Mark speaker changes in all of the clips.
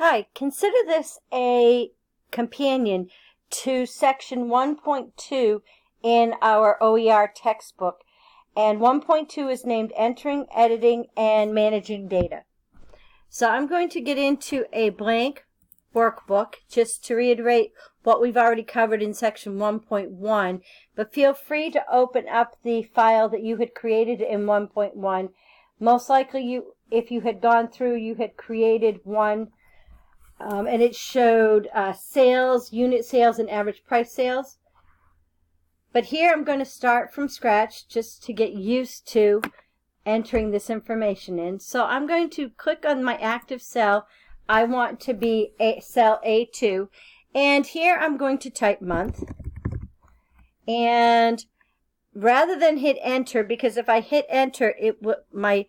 Speaker 1: Hi, consider this a companion to section 1.2 in our OER textbook. And 1.2 is named Entering, Editing, and Managing Data. So I'm going to get into a blank workbook just to reiterate what we've already covered in section 1.1, but feel free to open up the file that you had created in 1.1. Most likely, if you had gone through, you had created one, and it showed sales, unit sales, and average price sales. But here I'm going to start from scratch just to get used to entering this information in. So I'm going to click on my active cell. I want to be cell A2, and here I'm going to type month. And rather than hit enter, because if I hit enter, my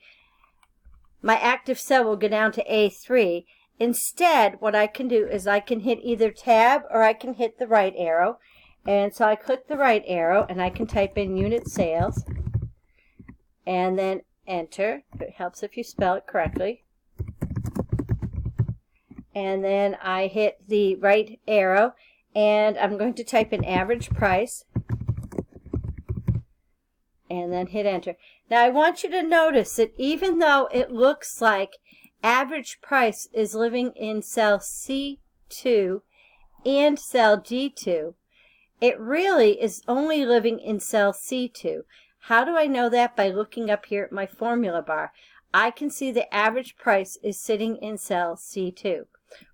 Speaker 1: active cell will go down to A3. Instead, what I can do is I can hit either tab or I can hit the right arrow. And so I click the right arrow and I can type in unit sales and then enter. It helps if you spell it correctly. And then I hit the right arrow and I'm going to type in average price and then hit enter. Now I want you to notice that even though it looks like average price is living in cell C2 and cell D2, it really is only living in cell C2. How do I know that? By looking up here at my formula bar. I can see the average price is sitting in cell C2.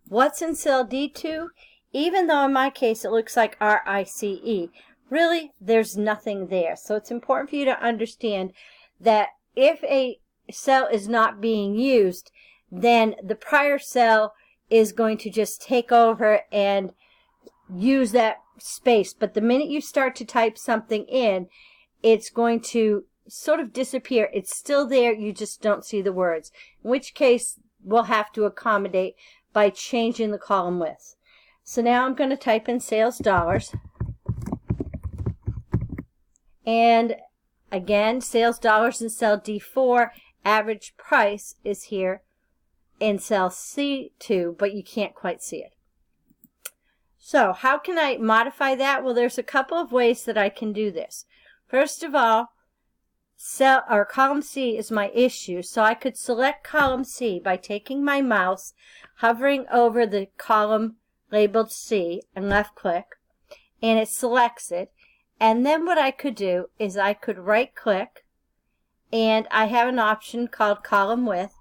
Speaker 1: What's in cell D2? Even though in my case it looks like RICE, really there's nothing there. So it's important for you to understand that if a cell is not being used, then the prior cell is going to just take over and use that space. But the minute you start to type something in, it's going to sort of disappear. It's still there, you just don't see the words. In which case, we'll have to accommodate by changing the column width. So now I'm going to type in sales dollars. And again, sales dollars in cell D4. Average price is here in cell C2, but you can't quite see it. So how can I modify that? Well, there's a couple of ways that I can do this. First of all, column C is my issue, so I could select column C by taking my mouse, hovering over the column labeled C and left click, and it selects it. And then what I could do is I could right click, and I have an option called column width,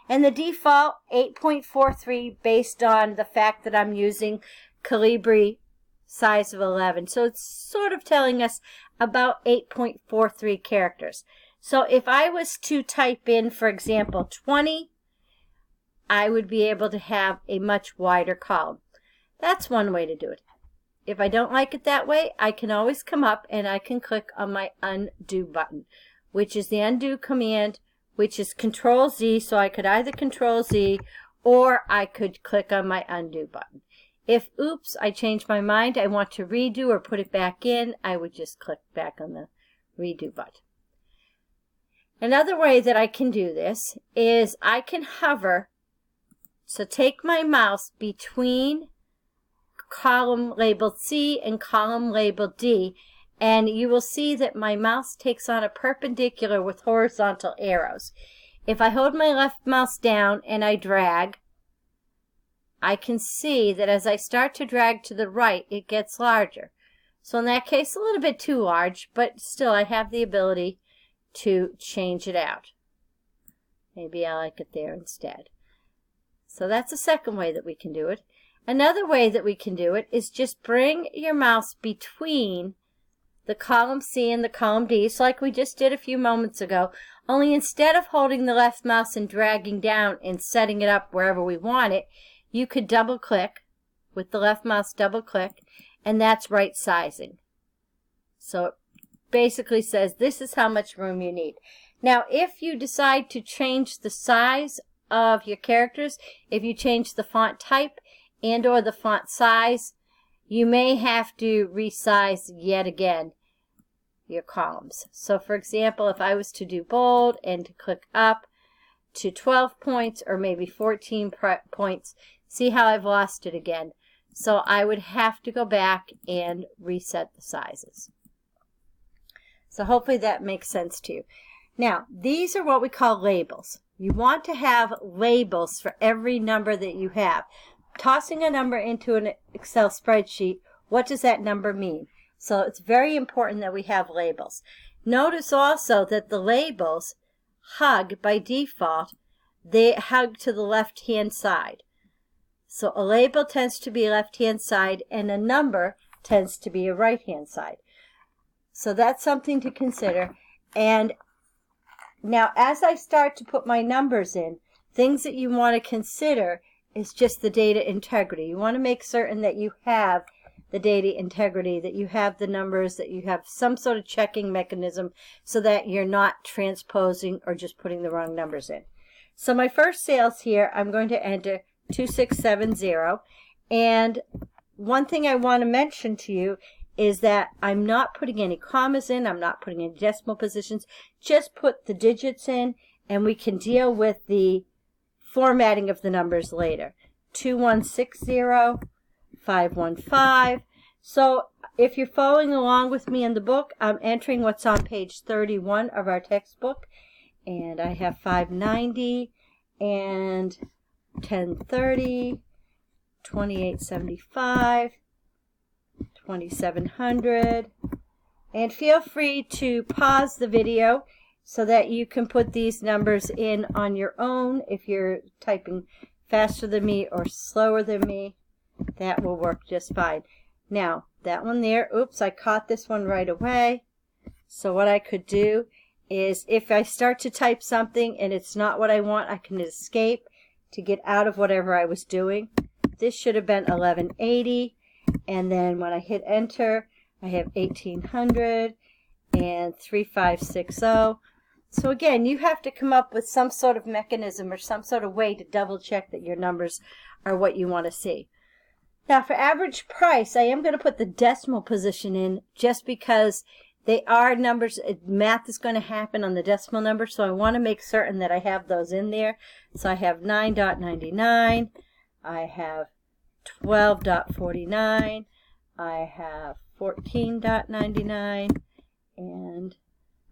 Speaker 1: and the default 8.43 based on the fact that I'm using Calibri size of 11. So it's sort of telling us about 8.43 characters. So if I was to type in, for example, 20, I would be able to have a much wider column. That's one way to do it. If I don't like it that way, I can always come up and I can click on my undo button, which is the undo command, which is Control Z. So I could either Control Z or I could click on my undo button. If, oops, I change my mind, I want to redo or put it back in, I would just click back on the redo button. Another way that I can do this is I can hover, so take my mouse between column labeled C and column labeled D, and you will see that my mouse takes on a perpendicular with horizontal arrows. If I hold my left mouse down and I drag, I can see that as I start to drag to the right, it gets larger. So in that case, a little bit too large, but still I have the ability to change it out. Maybe I like it there instead. So that's the second way that we can do it. Another way that we can do it is just bring your mouse between the column C and the column D, so like we just did a few moments ago, only instead of holding the left mouse and dragging down and setting it up wherever we want it, you could double click with the left mouse, double click, and that's right sizing. So it basically says this is how much room you need. Now if you decide to change the size of your characters, if you change the font type and or the font size, you may have to resize yet again your columns. So for example, if I was to do bold and to click up, to 12 points or maybe 14 points. See how I've lost it again. So I would have to go back and reset the sizes. So hopefully that makes sense to you. Now, these are what we call labels. You want to have labels for every number that you have. Tossing a number into an Excel spreadsheet, what does that number mean? So it's very important that we have labels. Notice also that the labels hug by default, they hug to the left-hand side. So a label tends to be left-hand side and a number tends to be a right-hand side. So that's something to consider. And now as I start to put my numbers in, things that you want to consider is just the data integrity. You want to make certain that you have the data integrity, that you have the numbers, that you have some sort of checking mechanism so that you're not transposing or just putting the wrong numbers in. So my first sales here, I'm going to enter 2670. And one thing I want to mention to you is that I'm not putting any commas in, I'm not putting any decimal positions, just put the digits in and we can deal with the formatting of the numbers later. 2160, 515. So if you're following along with me in the book, I'm entering what's on page 31 of our textbook. And I have 590 and 1030, 2875, 2700. And feel free to pause the video so that you can put these numbers in on your own. If you're typing faster than me or slower than me, that will work just fine. Now, that one there, oops, I caught this one right away. So what I could do is if I start to type something and it's not what I want, I can escape to get out of whatever I was doing. This should have been 1180. And then when I hit enter, I have 1800 and 3560. So again, you have to come up with some sort of mechanism or some sort of way to double check that your numbers are what you want to see. Now for average price, I am going to put the decimal position in just because they are numbers. Math is going to happen on the decimal number, so I want to make certain that I have those in there. So I have 9.99, I have 12.49, I have 14.99, and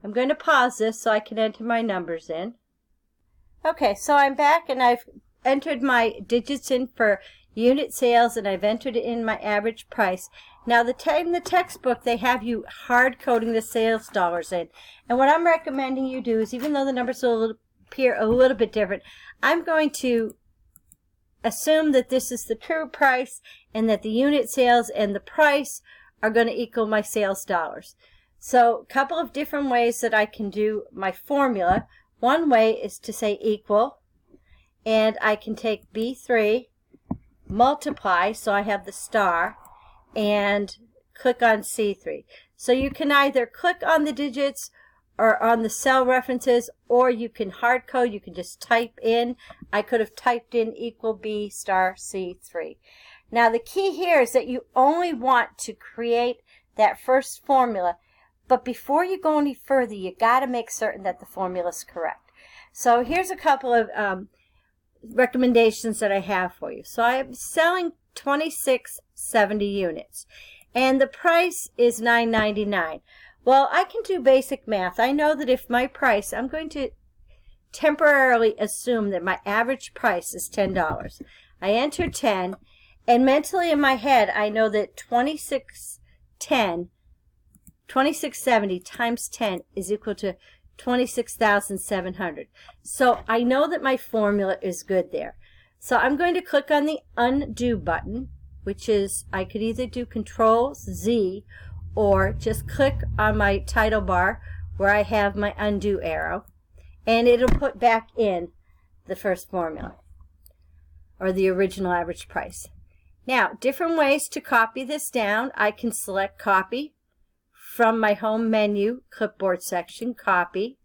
Speaker 1: I'm going to pause this so I can enter my numbers in. Okay, so I'm back and I've entered my digits in for unit sales and I've entered in my average price. Now in the textbook they have you hard coding the sales dollars in. And what I'm recommending you do is, even though the numbers will appear a little bit different, I'm going to assume that this is the true price and that the unit sales and the price are going to equal my sales dollars. So a couple of different ways that I can do my formula. One way is to say equal, and I can take B3, multiply, so I have the star, and click on C3. So you can either click on the digits or on the cell references, or you can hard code, you can just type in. I could have typed in equal B star C3. Now the key here is that you only want to create that first formula, but before you go any further, you got to make certain that the formula is correct. So here's a couple of recommendations that I have for you. So I'm selling 2670 units, and the price is $9.99. Well, I can do basic math. I know that if my price, I'm going to temporarily assume that my average price is $10. I enter 10, and mentally in my head, I know that 2670 times 10 is equal to 26,700. So I know that my formula is good there. So I'm going to click on the undo button, which is, I could either do Control Z or just click on my title bar where I have my undo arrow, and it'll put back in the first formula or the original average price. Now, different ways to copy this down. I can select copy from my home menu, clipboard section, copy.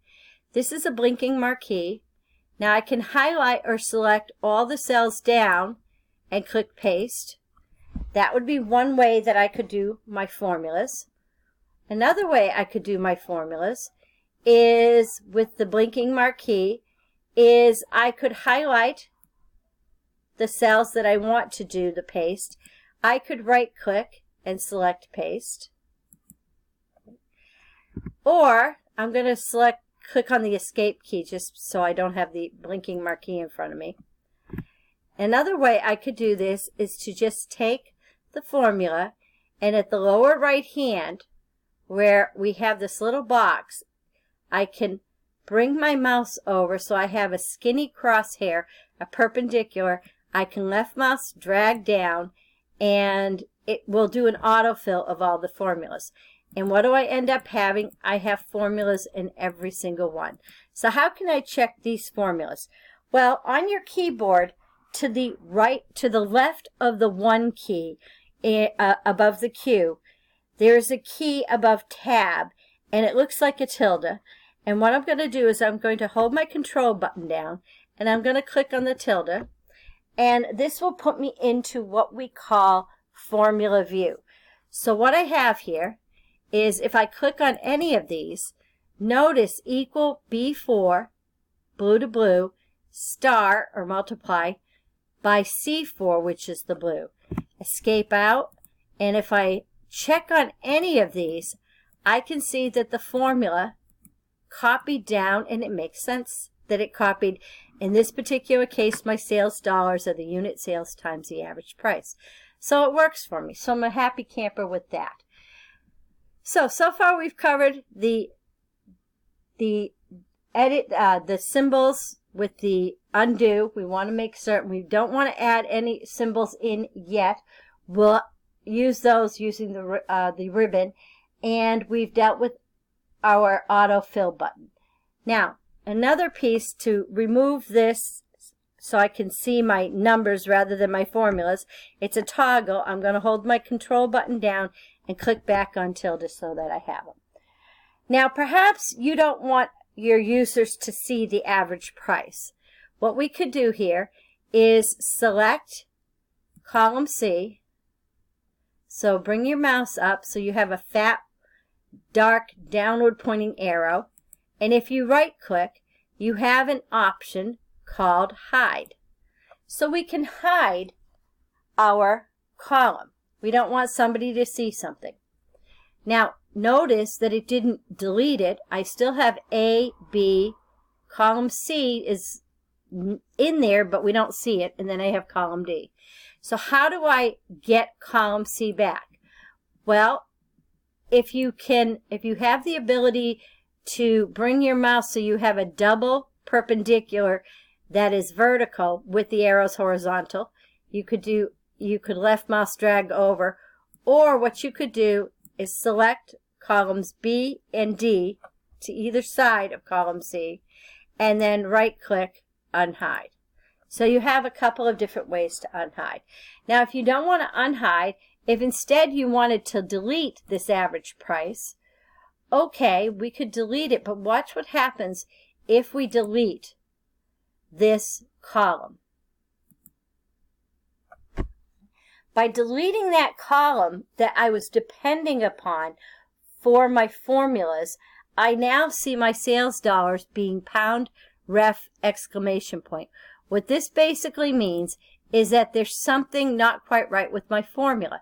Speaker 1: This is a blinking marquee. Now I can highlight or select all the cells down and click paste. That would be one way that I could do my formulas. Another way I could do my formulas is with the blinking marquee, is I could highlight the cells that I want to do the paste. I could right click and select paste. Or I'm going to click on the escape key just so I don't have the blinking marquee in front of me. Another way I could do this is to just take the formula, and at the lower right hand where we have this little box, I can bring my mouse over so I have a skinny crosshair, a perpendicular. I can left mouse drag down, and it will do an autofill of all the formulas. And what do I end up having? I have formulas in every single one. So how can I check these formulas? Well, on your keyboard, to the left of the 1 key above the Q, there's a key above tab, and it looks like a tilde. And what I'm going to do is I'm going to hold my control button down, and I'm going to click on the tilde, and this will put me into what we call formula view. So what I have here is, if I click on any of these, notice equal B4, blue to blue, star or multiply by C4, which is the blue. Escape out, and if I check on any of these, I can see that the formula copied down, and it makes sense that it copied. In this particular case, my sales dollars are the unit sales times the average price. So it works for me. So I'm a happy camper with that. So far we've covered the symbols with the undo. We want to make certain we don't want to add any symbols in yet. We'll use those using the ribbon, and we've dealt with our autofill button. Now, another piece to remove this so I can see my numbers rather than my formulas, it's a toggle. I'm going to hold my control button down and click back on tilde so that I have them. Now, perhaps you don't want your users to see the average price. What we could do here is select column C. So bring your mouse up so you have a fat, dark, downward pointing arrow. And if you right click, you have an option called hide. So we can hide our column. We don't want somebody to see something. Now, notice that it didn't delete it. I still have A, B, column C is in there, but we don't see it, and then I have column D. So how do I get column C back? Well, if you have the ability to bring your mouse so you have a double perpendicular that is vertical with the arrows horizontal, you could left mouse drag over, or what you could do is select columns B and D to either side of column C, and then right click unhide. So you have a couple of different ways to unhide. Now, if you don't want to unhide, if instead you wanted to delete this average price, okay, we could delete it, but watch what happens if we delete this column. By deleting that column that I was depending upon for my formulas, I now see my sales dollars being pound ref exclamation point. What this basically means is that there's something not quite right with my formula.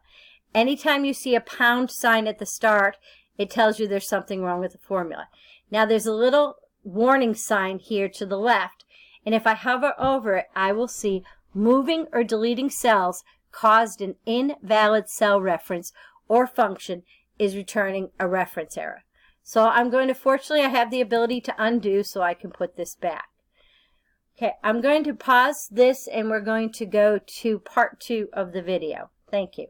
Speaker 1: Anytime you see a pound sign at the start, it tells you there's something wrong with the formula. Now there's a little warning sign here to the left, and if I hover over it, I will see moving or deleting cells caused an invalid cell reference or function is returning a reference error. So I'm going to, fortunately I have the ability to undo so I can put this back. Okay, I'm going to pause this and we're going to go to part 2 of the video. Thank you.